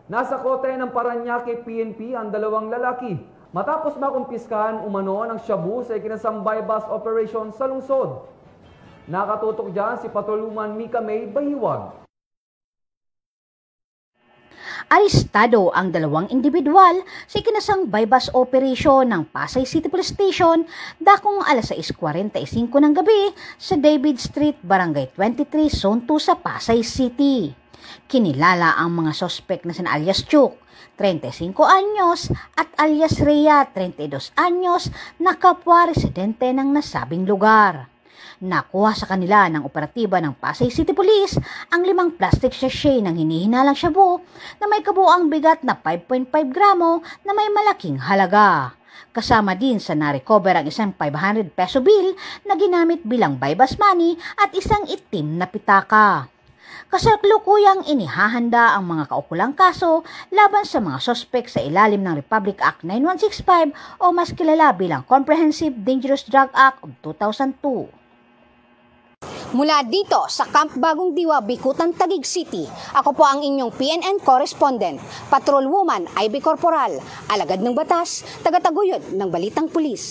Nasa kote ng Parañaque PNP ang dalawang lalaki matapos makumpiskahan umano ng shabu sa ikinasang bypass operation sa lungsod. Nakatutok dyan si Patrolwoman Mika May Bahiwag. Arestado ang dalawang individual sa ikinasang bypass operation ng Pasay City Police Station dakong alas 6:45 ng gabi sa David Street, Barangay 23, Zone 2 sa Pasay City. Kinilala ang mga sospek na sina alias Chuk, 35 anyos, at alias Rhea, 32 anyos, na kapwa residente ng nasabing lugar. Nakuha sa kanila ng operatiba ng Pasay City Police ang 5 plastic sachet ng hinihinalang shabu na may kabuuang bigat na 5.5 gramo na may malaking halaga. Kasama din sa na-recover ang isang 500 peso bill na ginamit bilang bypass money at isang itim na pitaka. Kasalukuyang inihahanda ang mga kaukulang kaso laban sa mga sospek sa ilalim ng Republic Act 9165 o mas kilala bilang Comprehensive Dangerous Drug Act of 2002. Mula dito sa Camp Bagong Diwa, Bicutan, Taguig City, ako po ang inyong PNN correspondent, Patrolwoman Ivy Corporal, alagad ng batas, tagataguyod ng Balitang Pulis.